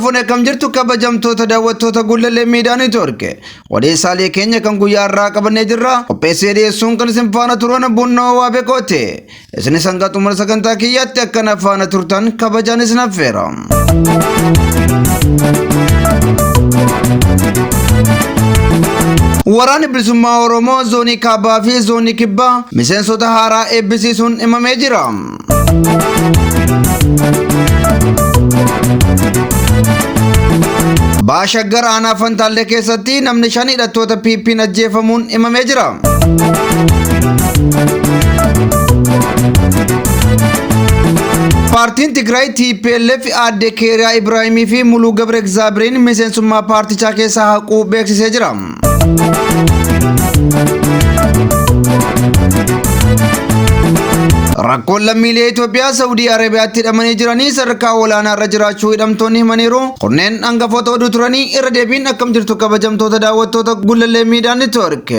Hordoftoonni akkam jirtu kabajamtoota daawwattoota Gullallee Miidiyaa Neetwoork. Odeessaalee keenya kan guyyaa irraa qabannee jirra. Qopheessee dhiyeessuun kan isin faana turan Bunnoo Waabeekooti. Isinis hanga xumura sagantaa kiyyaatti akkana faana turtan kabajaan isin affeera. Waraanni bilisummaa Oromoo zoonii Kaabaa fi zoonii Kibbaa miseensota haaraa eebbisiisuun himamee jira. Baashaggar aanaa Fantaallee keessatti namni 5 hidhattoota PP'n ajjeefamuun himamee jira. Paartiin Tigraay TPLF Aadde Keeriyaa Ibraahimii fi Muluu Gabre Egzaabirin miseensummaa paartichaa keessaa haquu beeksisee jira. Rakkoon lammiilee Itoophiyaa Saawudii Arabiyaatti hidhamanii jiranii sadarkaa olaanaa irra jiraachuu hidhamtoonni himaniiru. Kunneen hangafoota oduu turanii irra deebiin akkam jirtu kabajamtoota daawwattoota Gullallee Miidiyaa Neetwoork.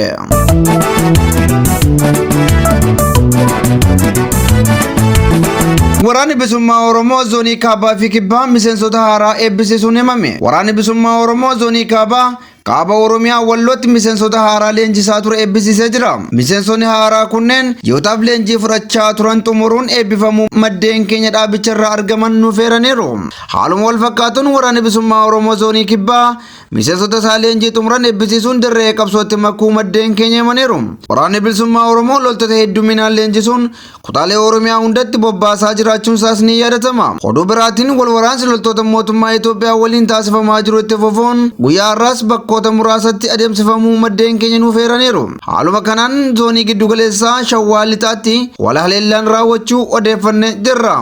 Waraanni bilisummaa Oromoo zoonii Kaabaa fi Kibbaa miseensota haaraa eebbisiisuun himame. Waraanni bilisummaa Oromoo zoonii Kaaba Oromiyaa Wallootti miseensota haaraa leenjisaa ture eebbisiisee jira. Miseensonni haaraa kunneen yootaaf leenjii fudhachaa turan xumuruun eebbifamuu maddeen keenya dhaabicha irraa argaman nuuf eeraniiru. Haaluma wal fakkaatuun waraanni bilisummaa Oromoo zoonii Kibbaa miseensota isaa leenjii xumuran eebbisiisuun dirree qabsootti makuu maddeen keenya himaniiru. Waraanni bilisummaa Oromoo loltoota hedduminaan leenjisuun kutaalee Oromiyaa hundatti bobbaasaa jiraachuun isaas ni yaadatama. Oduu biraatiin wal waraansi loltoota mootummaa Itoophiyaa waliin taasifamaa jiru itti fufuun guyyaa har'aas bakkoota muraasatti adeemsifamuu maddeen keenya nuuf eeraniiru. Haaluma kanaan zoonii giddu galeessaa Shawwaa Lixaatti wal haleellaan raawwachuu odeeffannee jirra.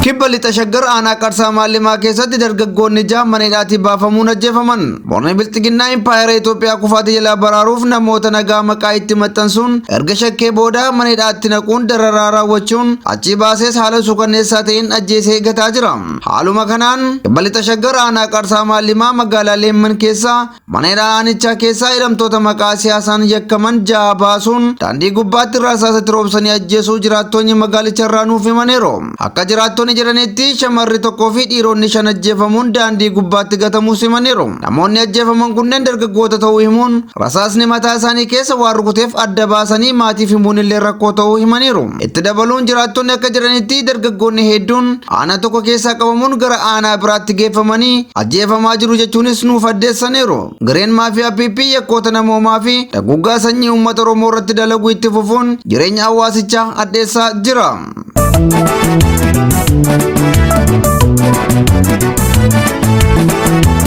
Kibba lixa Shaggar aanaa Qarsaa Maallimaa keessatti dargaggoonni 6 mana hidhaatii baafamuun ajjeefaman. Morni Bilxiginnaa Impaayera Itoophiyaa kufaatii jalaa baraaruuf namoota nagaa maqaa itti maxxansuun erga shakkee booda mana hidhaatti naquun dararaa raawwachuun achi baasees haala suukanneessaa ta'een ajjeesee gataa jira. Haaluma kanaan Kibba lixa Shaggar aanaa Qarsaa Maallimaa magaalaa Leemman keessaa mana hidhaa aanichaa keessaa hidhamtoota maqaa siyaasaan yakkaman 6 baasuun daandii gubbaatti rasaasatti roobsanii ajjeesuu jiraattonni magaalicharraa nuuf himaniiru. Akka jiraattonni jedhanitti shamarri tokkoo fi dhiironni 5 ajjeefamuun daandii gubbaatti gatamuu himaniiru. Namoonni ajjeefaman kunneen dargaggoota ta'uu himuun rasaasni mataa isaanii keessa waan rukuteef adda baasanii maatiif himuun illee rakkoo ta'uu himaniiru. Itti dabaluun jiraattonni akka jedhanitti dargaggoonni hedduun aanaa tokko keessaa qabamuun gara aanaa biraatti geeffamanii ajjeefamaa jiru jechuunis nuuf addeessaniiru. Gareen maafiyaa PP yakkoota namoomaa fi dhuguggaa sanyii uummata Oromoo irratti dalaguu itti fufuun jireenya hawaasichaa addeessaa jira.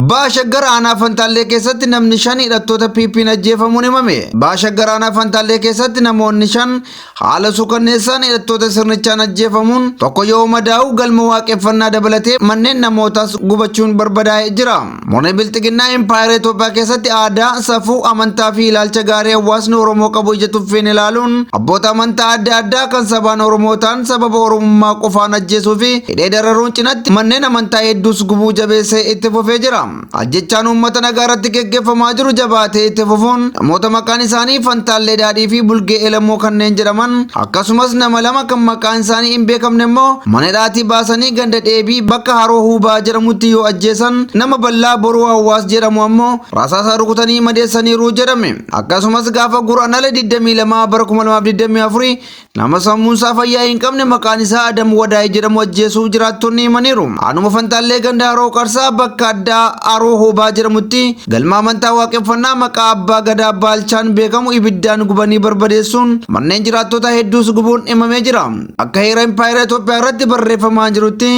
Baashaggar aanaa Fantaallee keessatti namni 5 hidhattoota PP'n ajjeefamuun himame. Baashaggar aanaa Fantaallee keessatti namoonni 5 haala suukanneessaan hidhattoota sirnichaan ajjeefamuun tokko yoo madaa'u galma waaqeffannaa dabalatee manneen namootaas gubachuun barbadaa'ee jira. Morni Bilxiginnaa Impaayera Itoophiyaa keessatti aadaa, safuu, amantaa fi ilaalcha gaarii hawaasni Oromoo qabu ija tuffeen ilaaluun abboota amantaa adda addaa kan sabaan Oromoo ta'an sababa Oromummaa qofaan ajjeesuu fi hidhee dararuun cinatti manneen amantaa hedduus gubuu jabeessee itti fufee jira. Ajjechaan uummata nagaa irratti geggeeffamaa jiru jabaatee itti fufuun namoota maqaan isaanii Fantaallee Daadhii fi Bulgee Elamoo kanneen jedhaman akkasumas nama 2 kan maqaan isaanii hin beekamne immoo mana hidhaatii baasanii ganda dheebii bakka Haroo Huubaa jedhamutti yoo ajjeesan nama bal'aa Boruu Hawaas jedhamu ammoo rasaasa rukutanii madeessaniiru jedhame. Akkasumas gaafa Guraandhala 22 bara 2024 nama sammuunsaa fayyaa hin qabne maqaan isaa Adam Wadaay jedhamu ajjeesuu jiraattonni himaniiru. Aanuma Fantaallee ganda Haroo Qarsaa bakka addaa Haroo Huubaa jedhamutti galma amantaa waaqeffannaa maqaa Abbaa Gadaa Baalchaan beekamu ibiddaan gubanii barbadeessuun manneen jiraattota hedduus gubuun himamee jira. Akka heera Impaayera Itoophiyaa irratti barreeffamaa jirutti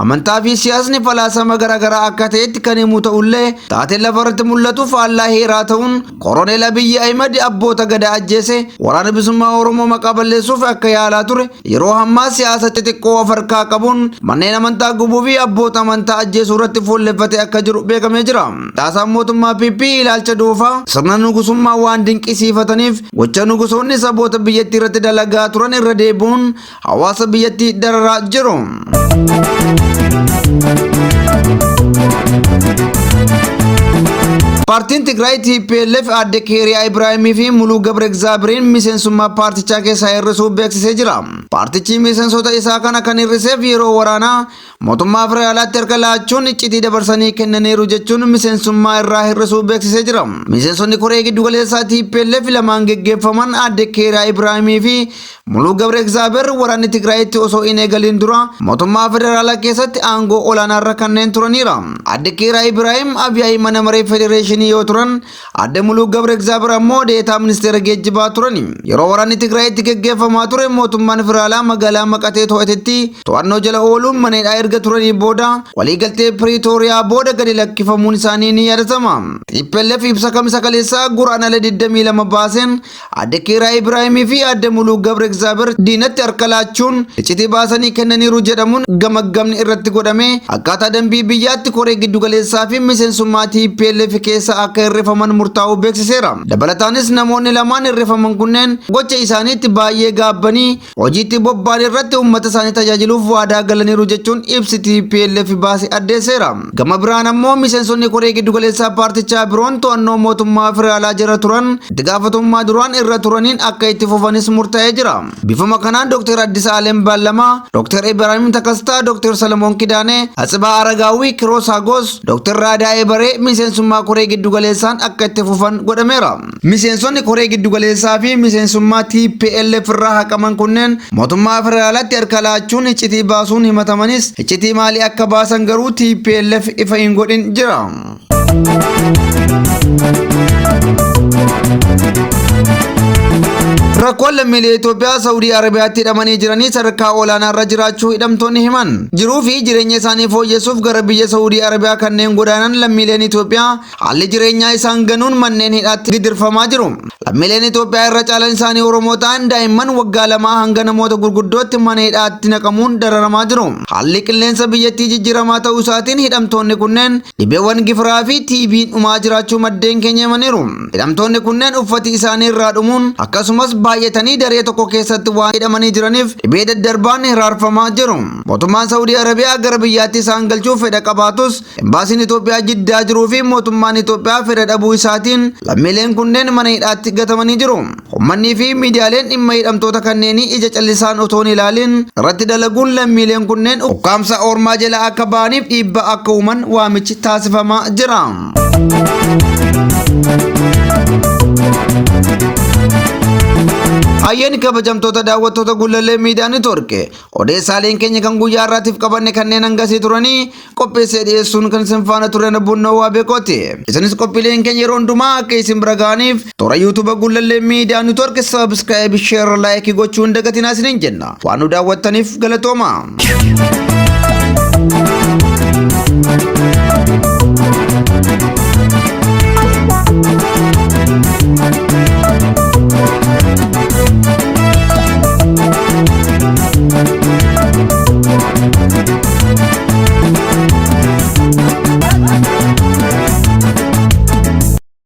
amantaa fi siyaasni falaasama garaagaraa akka ta'etti kan himu ta'ullee taatee lafa irratti mul'atu faallaa heeraa ta'uun Koroneel Abiyyi Ahimad abboota gadaa ajjeese waraana bilisummaa Oromoo maqaa balleessuuf akka yaalaa ture yeroo ammaa siyaasa xixiqqoo of harkaa qabuun manneen amantaa gubuu fi abboota amantaa ajjeesuu irratti fuulleffate akka jiru beekamee jira. Taasaan mootummaa PP ilaalcha dhuunfaa sirna nugusummaa waan dinqisiifataniif gocha nugusoonni saboota biyyattii irratti dalagaa turan irra deebi'uun hawaasa biyyattii dararaa jiru. Paartiin Tigraay TPLF adde Keeriyaa Ibraahimii fi Muluu Gabre Egzaabirin miseensummaa paartichaa keessaa hir'isuu beeksisee jira. Paartichi miseensota isaa kana kan hir'iseef yeroo waraanaa mootummaa federaalaatti harka laachuun iccitii dabarsanii kennaniiru jechuun miseensummaa irraa hir'isuu beeksisee jira. Miseensonni koree giddugaleessaa TPLF lamaan geggeeffaman adde Keeriyaa Ibraahimii fi Muluu Gabre Egzaabir waraanni Tigraayitti osoo hin eegaliin dura mootummaa federaalaa keessatti aangoo olaanaarra kanneen turaniira. Adde Keeriyaa Ibraahim Abiy mana maree federeeshinii yoo turan, adde Muluu Gabre Egzaabir ammoo deetaa ministeera geejjibaa turani. Yeroo waraanni Tigraayitti geggeeffamaa ture mootummaan federaalaa magaalaa Maqatee to'atetti to'annoo jala ooluun maneedhaa erga turanii booda waliigaltee Piriitooriyaa booda gadi lakkifamuun isaanii ni yaadatama. TPLF ibsa kamisa kaleessaa guraandhala 22 baaseen adde Keeriyaa Ibraahimii fi adde Muluu Gabre Egzaabir diinatti harka laachuun iccitii baasanii kennaniiru jedhamuun gamaggamni irratti godhame akkaataa dambii biyyaatti koree giddugaleessaa fi miseensummaa TPLF keessa akka hir'ifaman murtaa'uu beeksiseera. Dabalataanis namoonni lamaan hir'ifaman kunneen gocha isaaniitti baay'ee gaabbanii hojiitti bobba'an irratti uummata isaanii tajaajiluuf waadaa galaniiru jechuun ibsi TPLF baase addeesseera. Gama biraan ammoo miseensonni koree giddugaleessaa paartichaa biroon to'annoo mootummaa federaalaa jala turan itti gaafatamummaa duraan irra turaniin akka itti fufanis murtaa'ee jira. Bifuma kanaan Dr. Addis Alem Ballamaa, Dr. Ibrahim Takastaa, Dr. Salamoon Kidaanee, Atsibaa Aragaawii, Kiroos Hagos, Dr. Raadaa Ebaree miseensummaa koree giddugaleessaan akka itti fufan godhameera. Miseensonni koree giddugaleessaa fi miseensummaa TPLF irraa haqaman kunneen mootummaa federaalaatti harka laachuun iccitii baasuun himatamanis iccitii maalii akka baasan garuu TPLF ifa hin godhin jira. Rakkoon lammiilee Itoophiyaa Saawudii Arabiyaatti hidhamanii jiranii sadarkaa olaanaa irra jiraachuu hidhamtoonni himan. Jiruu fi jireenya isaanii fooyyessuuf gara biyya Saawudii Arabiyaa kanneen godaanan lammiileen Itoophiyaa haalli jireenyaa isaan ganuun manneen hidhaatti gidirfamaa jiru. Lammiileen Itoophiyaa irra caalaan isaanii Oromoo ta'an daa'imman waggaa 2 hanga namoota gurguddootti mana hidhaatti naqamuun dararamaa jiru. Haalli qilleensa biyyattii jijjiiramaa ta'uu isaatiin hidhamtoonni kunneen dhibeewwan gifiraa fi TB'n dhumaa jiraachuu maddeen keenya himaniiru. Hidhamtoonni kunneen uffati isaanii irraa dhumuun akkasumas baay'atanii daree tokko keessatti waan hidhamanii jiraniif dhibee daddarbaan hiraarfamaa jiru. Mootummaan Saawudii Arabiyaa gara biyyaatti isaan galchuuf fedha qabaatus embaasiin Itoophiyaa Jiddaa jiruu fi mootummaan Itoophiyaa fedha dhabuu isaatiin lammiileen kunneen mana hidhaatti gatamanii jiru. Uummanni fi miidiyaaleen dhimma hidhamtoota kanneenii ija callisaan otoo hin ilaalin irratti dalaguun lammiileen kunneen ukkaamsa ormaa jala akka ba'aniif dhiibbaa akka uuman waamichi taasifamaa jira. Ayyaani kabajamtoota daawwattoota Gullallee Miidiyaa Neetwoork odeessaaleen keenya kan guyyaa irraatiif qabanne kanneen hangasii turanii qopheessee dhiyeessuun kan isin faana turan Bunnoo Waabeekooti. Isinis qophiileen keenya yeroo hundumaa akka isin bira ga'aniif toora YouTube Gullallee Miidiyaa Neetwoork subscribe, share, like gochuun dagatinaa isiniin jenna. Waan nu daawwattaniif galatooma.